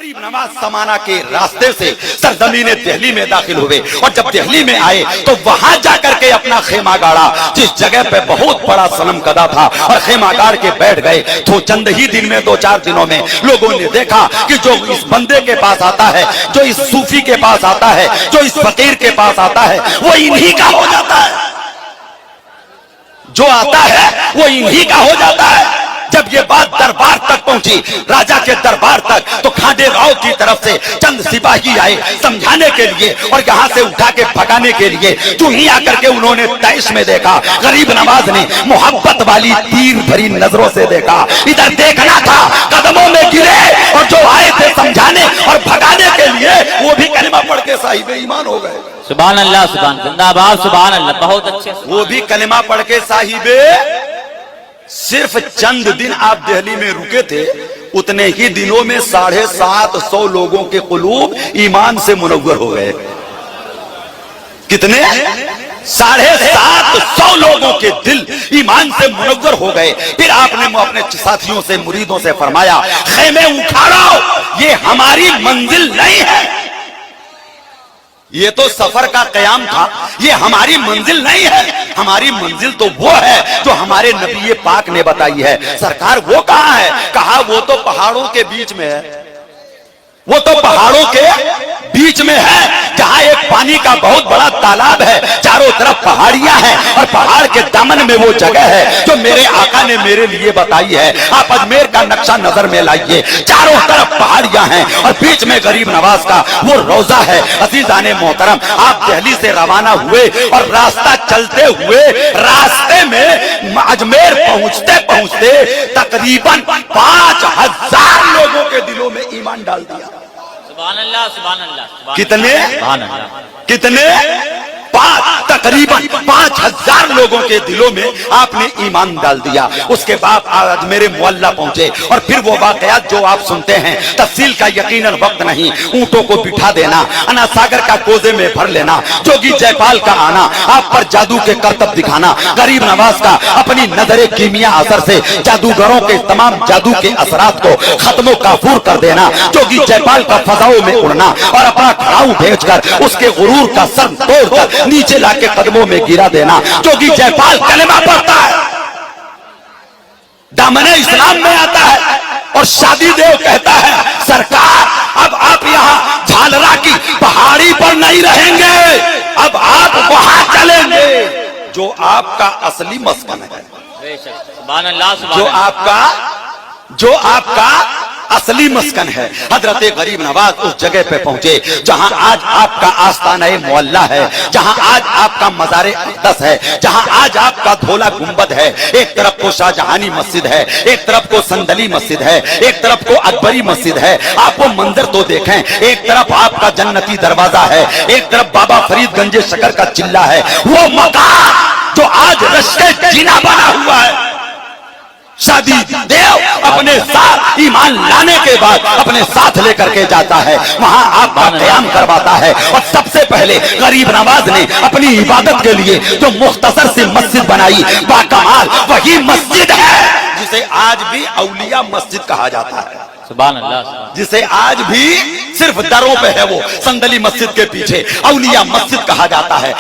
गरीब नवाज समाना के रास्ते से सरजमीन दिल्ली में दाखिल हुए और जब दिल्ली में आए तो वहां जाकर के अपना खेमा गाड़ा, जिस जगह पे बहुत बड़ा सनम कदा था, और खेमा गाड़ के बैठ गए। तो चंद ही दिन में, 2-4 दिनों में लोगों ने देखा कि जो इस बंदे के पास आता है, जो इस सूफी के पास आता है, जो इस फकीर के पास आता है, वो इन्हीं का हो जाता है। जो आता है वो इन्हीं का हो जाता है। जब ये बात दरबार तक पहुंची, राजा के दरबार तक, तो खांडे राव की तरफ से चंद सिपाही आए समझाने के लिए और यहां से उठा के भगाने के लिए। जो ही आकर के उन्होंने तैश में देखा, गरीब नवाज ने मोहब्बत वाली तीर भरी नजरों से देखा। इधर देखना था, कदमों में गिरे, और जो आए थे समझाने और भगाने के लिए, वो भी कलमा पढ़ के साहिब ईमान हो गए। सुभान अल्लाह, सुभान जिंदाबाद, सुभान अल्लाह, बहुत अच्छे। वो भी कलमा पढ़ के साहिबे। सिर्फ चंद दिन आप दिल्ली में रुके थे, उतने ही दिनों में 750 लोगों के कुलूब ईमान से मुनव्वर हो गए। कितने? 750 लोगों के दिल ईमान से मुनव्वर हो गए। फिर आपने अपने साथियों से, मुरीदों से फरमाया, खेमे उखाड़ो, ये हमारी मंजिल नहीं है। ये तो सफर का कयाम था, ये हमारी मंजिल नहीं है। हमारी मंजिल तो वो है जो हमारे नबी पाक ने बताई है। सरकार वो कहाँ है? कहा वो तो पहाड़ों के बीच में है। वो तो पहाड़ों के बीच में है, जहां एक पानी का बहुत बड़ा तालाब है, चारों तरफ पहाड़ियां हैं, और पहाड़ के दामन में वो जगह है जो मेरे आका ने मेरे लिए बताई है। आप अजमेर का नक्शा नजर में लाइए, चारों तरफ पहाड़ियां हैं और बीच में गरीब नवाज का वो रोजा है। अजीजाने मोहतरम, आप दिल्ली से रवाना हुए और रास्ता चलते हुए रास्ते में अजमेर पहुंचते पहुंचते तकरीबन 5000 लोगों के दिलों में ईमान डाल दिया। सुभान अल्लाह, सुभान अल्लाह। कितने? सुभान अल्लाह। कितने? तकरीबन 5000 लोगों के दिलों में आपने ईमान डाल दिया। उसके बाद आज मेरे मुअल्ला पहुंचे, और फिर वो वाकयात जो आप सुनते हैं, तफसील का यकीनन वक्त नहीं। ऊंटों को बिठा देना, अना सागर का कोजे में भर लेना, जोगी जयपाल का आना, आप पर जादू के करतब दिखाना, गरीब नवाज का अपनी नजरे कीमिया असर से जादूगरों के तमाम जादू के असरात को खत्मो काफूर कर देना, जोगी जयपाल का फजाओं में उड़ना और अपना खड़ाऊ भेजकर उसके गुरूर का सर तोड़कर नीचे लाके कदमों में गिरा देना। जोगी जयपाल कलमा पढ़ता है, दामने इस्लाम में आता है, और शादी देव कहता है, सरकार अब आप यहाँ झालरा की पहाड़ी पर नहीं रहेंगे, अब आप वहां चलेंगे जो आपका असली मस्कन है। सुभान अल्लाह, जो आपका असली मस्कन है। हजरत गरीब नवाज उस जगह पे पहुंचे जहां आज आपका आस्ताना मोहल्ला है, जहां आज आपका मज़ारे अक़दस है, जहां आज आपका धोला गुंबद है। एक तरफ को शाहजहानी मस्जिद है, एक तरफ को संदली मस्जिद है, एक तरफ को अकबरी मस्जिद है। आप वो मंजर तो देखें, एक तरफ आपका जन्नती दरवाजा है, एक तरफ बाबा फरीद गंजे शकर का चिल्ला है। वो मकान जो आज रश्के जीना बना हुआ है, शादी देव अपने साथ ईमान लाने के बाद अपने साथ लेकर के जाता है, वहां आपका क़याम करवाता है। और सबसे पहले गरीब नवाज ने अपनी इबादत के लिए जो मुख्तसर सी मस्जिद बनाई, बाकमाल वही मस्जिद है जिसे आज भी औलिया मस्जिद कहा जाता है। सुभान अल्लाह, जिसे आज भी सिर्फ दरों पे है, वो संदली मस्जिद के पीछे औलिया मस्जिद कहा जाता है।